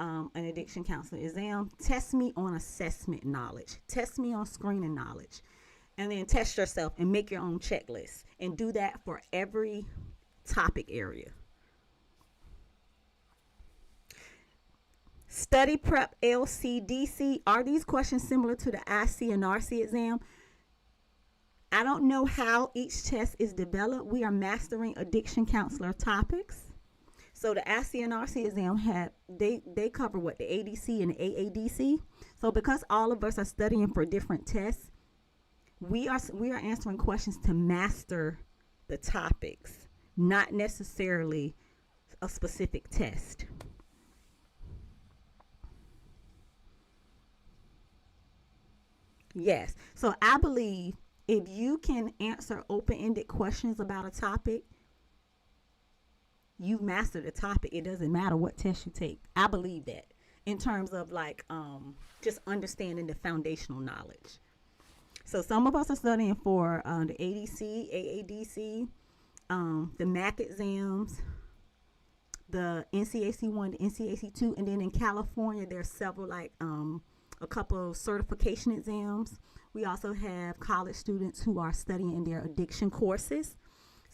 an addiction counselor exam, test me on assessment knowledge, test me on screening knowledge, and then test yourself and make your own checklist and do that for every topic area. Study prep LCDC. Are these questions similar to the IC and RC exam? I don't know how each test is developed. We are mastering addiction counselor topics. So the IC and RC exam they cover what, the ADC and the AADC. So because all of us are studying for different tests, we are answering questions to master the topics, not necessarily a specific test. Yes. So I believe if you can answer open-ended questions about a topic, you've mastered the topic. It doesn't matter what test you take. I believe that in terms of like just understanding the foundational knowledge. So some of us are studying for the ADC, AADC, the MAC exams, the NCAC 1, the NCAC 2, and then in California there's several like a couple of certification exams. We also have college students who are studying in their addiction courses.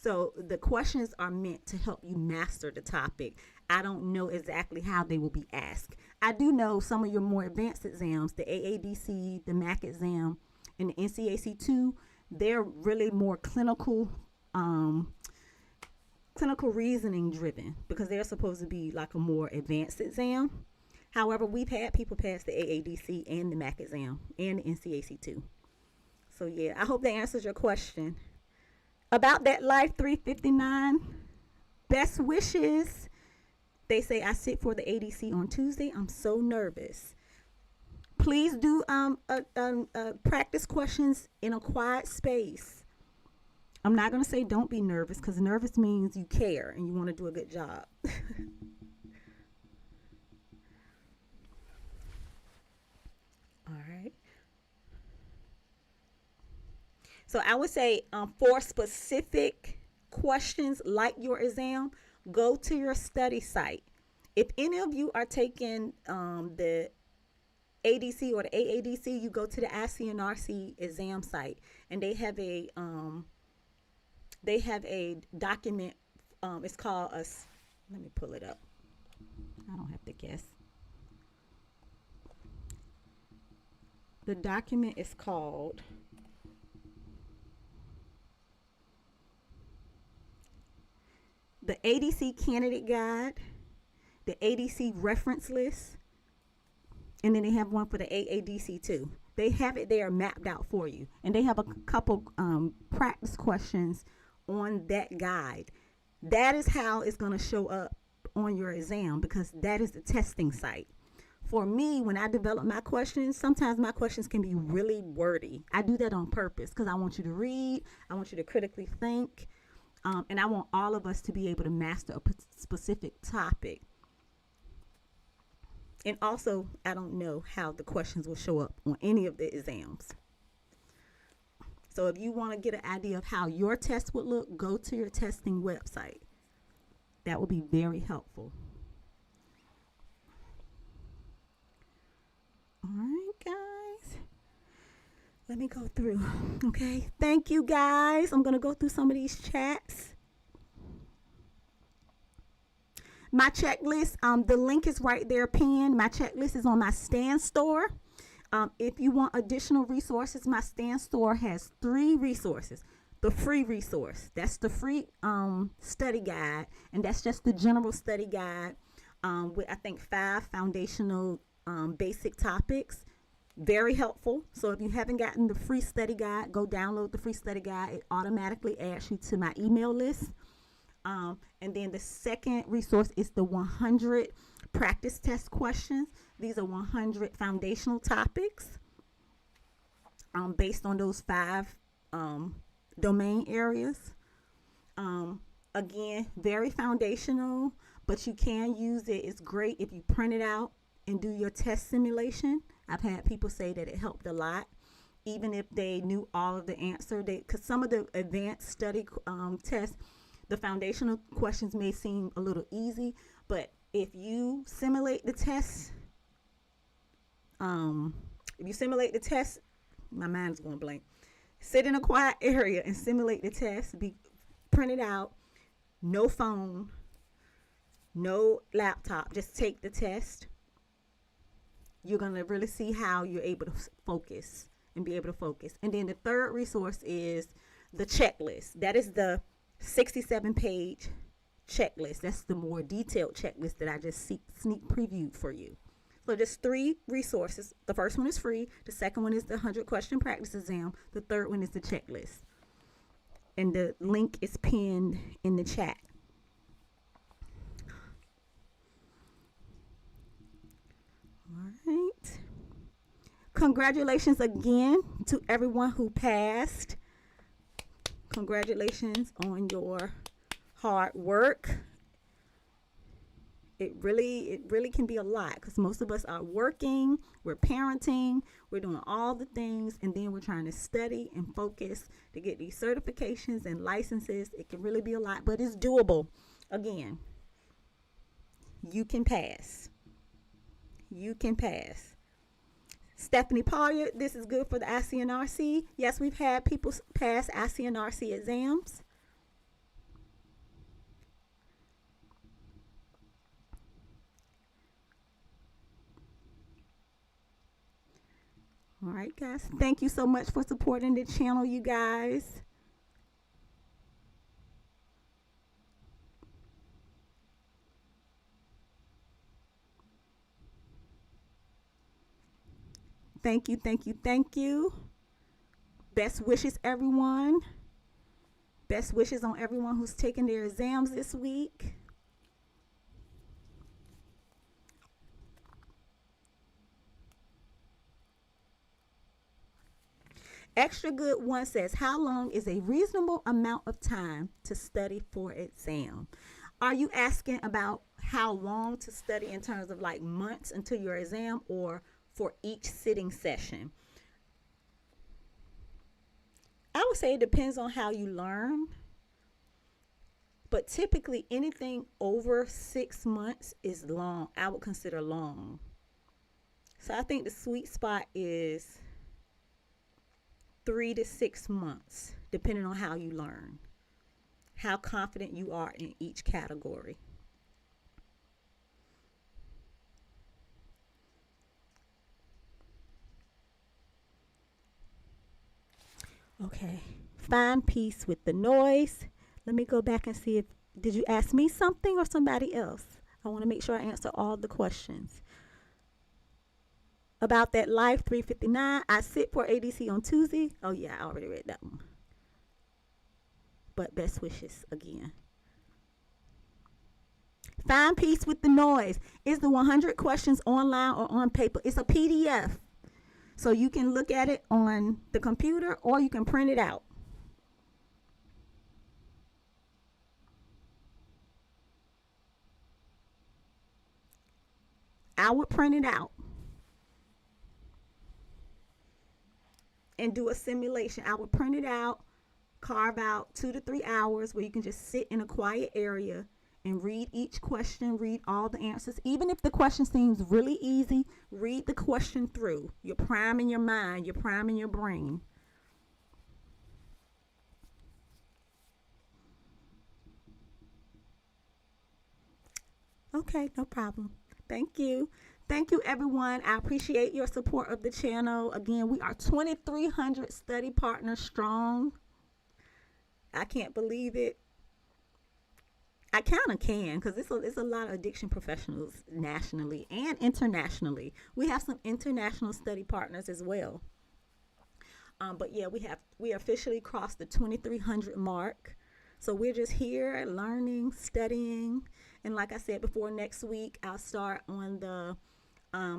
So the questions are meant to help you master the topic. I don't know exactly how they will be asked. I do know some of your more advanced exams, the AADC, the MAC exam, and the NCAC 2, they're really more clinical reasoning driven because they're supposed to be like a more advanced exam. However, we've had people pass the AADC and the MAC exam and the NCAC 2. So yeah, I hope that answers your question. About that Life 359, best wishes. They say I sit for the ADC on Tuesday. I'm so nervous. Please do practice questions in a quiet space. I'm not going to say don't be nervous because nervous means you care and you want to do a good job. All right. So I would say for specific questions like your exam, go to your study site. If any of you are taking the ADC or the AADC, you go to the IC and RC exam site, and they have a document. It's called us. Let me pull it up. I don't have to guess. The document is called the ADC Candidate Guide, the ADC Reference List, and then they have one for the AADC too. They have it there mapped out for you, and they have a couple practice questions on that guide. That is how it's going to show up on your exam because that is the testing site. For me, when I develop my questions, sometimes my questions can be really wordy. I do that on purpose because I want you to read, I want you to critically think, and I want all of us to be able to master a specific topic. And also, I don't know how the questions will show up on any of the exams. So if you want to get an idea of how your test would look, go to your testing website. That would be very helpful. All right, guys. Let me go through. Okay. Thank you, guys. I'm going to go through some of these chats. My checklist, the link is right there pinned. My checklist is on my Stan store. If you want additional resources, my Stan store has 3 resources. The free resource, that's the free study guide, and that's just the general study guide with, I think, 5 foundational basic topics. Very helpful. So if you haven't gotten the free study guide, go download the free study guide. It automatically adds you to my email list. And then the second resource is the 100 practice test questions. These are 100 foundational topics based on those 5 domain areas. Again, very foundational, but you can use it. It's great if you print it out and do your test simulation. I've had people say that it helped a lot, even if they knew all of the answer. Because some of the advanced study tests, the foundational questions may seem a little easy, but If you simulate the test, um, if you simulate the test, my mind's going blank. Sit in a quiet area and simulate the test. Be print it out. No phone, no laptop. Just take the test. You're gonna really see how you're able to focus and be able to focus. And then the third resource is the checklist. That is the 67-page checklist. That's the more detailed checklist that I just sneak previewed for you. So just 3 resources. The first one is free. The second one is the 100-question practice exam. The third one is the checklist. And the link is pinned in the chat. All right. Congratulations again to everyone who passed. Congratulations on your hard work. It really can be a lot because most of us are working, we're parenting, we're doing all the things, and then we're trying to study and focus to get these certifications and licenses. It can really be a lot, but it's doable. Again, you can pass. You can pass. Stephanie Polliard, this is good for the ICNRC. Yes, we've had people pass ICNRC exams. All right, guys. Thank you so much for supporting the channel, you guys. Thank you, thank you, thank you. Best wishes, everyone. Best wishes on everyone who's taking their exams this week. Extra Good One says, how long is a reasonable amount of time to study for exam? Are you asking about how long to study in terms of like months until your exam, or for each sitting session? I would say it depends on how you learn. But typically anything over 6 months is long. I would consider long. So I think the sweet spot is 3 to 6 months, depending on how you learn, how confident you are in each category. Okay, find peace with the noise. Let me go back and see if, did you ask me something or somebody else? I want to make sure I answer all the questions. About that life 359, I sit for ADC on Tuesday. Oh yeah, I already read that one. But best wishes again. Find peace with the noise. Is the 100 questions online or on paper? It's a PDF. So you can look at it on the computer or you can print it out. I would print it out and do a simulation. I would print it out, carve out 2 to 3 hours where you can just sit in a quiet area and read each question, read all the answers. Even if the question seems really easy, read the question through. You're priming your mind, you're priming your brain. Okay, no problem. Thank you. Thank you, everyone. I appreciate your support of the channel. Again, we are 2,300 study partners strong. I can't believe it. I kind of can, because it's a lot of addiction professionals nationally and internationally. We have some international study partners as well. But yeah, we officially crossed the 2,300 mark. So we're just here learning, studying, and like I said before, next week I'll start on the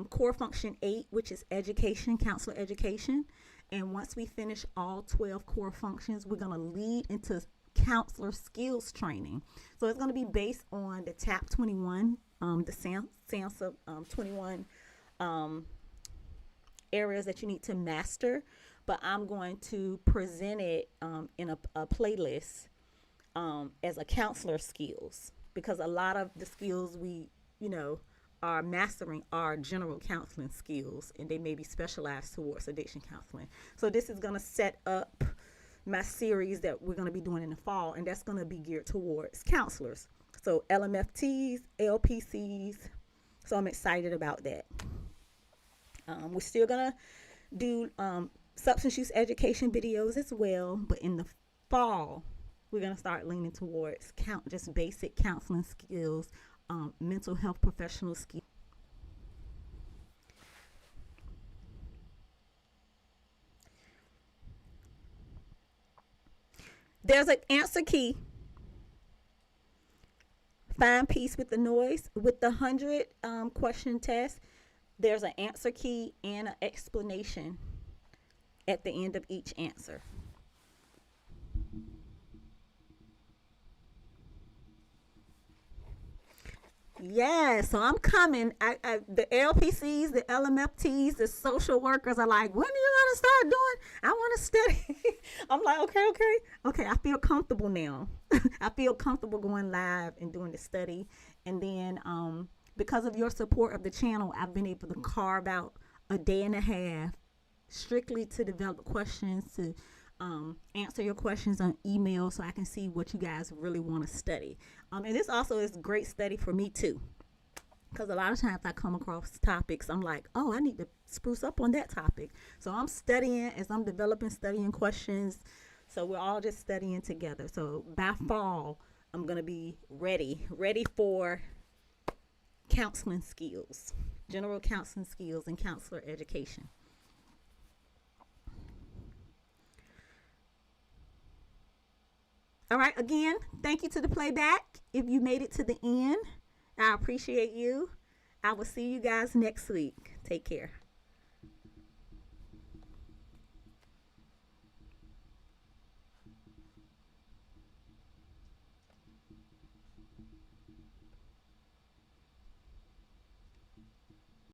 core function 8, which is education, counselor education. And once we finish all 12 core functions, we're going to lead into counselor skills training. So it's going to be based on the TAP 21, the SAMHSA 21 areas that you need to master. But I'm going to present it in a playlist as a counselor skills, because a lot of the skills we are mastering our general counseling skills, and they may be specialized towards addiction counseling. So this is going to set up my series that we're going to be doing in the fall, and that's going to be geared towards counselors. So LMFTs, LPCs. So I'm excited about that. We're still going to do substance use education videos as well, but in the fall, we're going to start leaning towards just basic counseling skills, mental health professional skills. There's an answer key. Find peace with the noise. With the 100 question test, there's an answer key and an explanation at the end of each answer. Yeah, so I'm coming. The LPCs, the LMFTs, the social workers are like, when are you gonna start doing? I want to study. I'm like, okay. I feel comfortable now. I feel comfortable going live and doing the study, and then because of your support of the channel, I've been able to carve out a day and a half strictly to develop questions, to answer your questions on email, so I can see what you guys really want to study. And this also is great study for me too, because a lot of times I come across topics, I'm like, oh, I need to spruce up on that topic. So I'm studying as I'm studying questions. So we're all just studying together. So by fall, I'm going to be ready for counseling skills, general counseling skills, and counselor education. All right, again, thank you to the playback. If you made it to the end, I appreciate you. I will see you guys next week. Take care.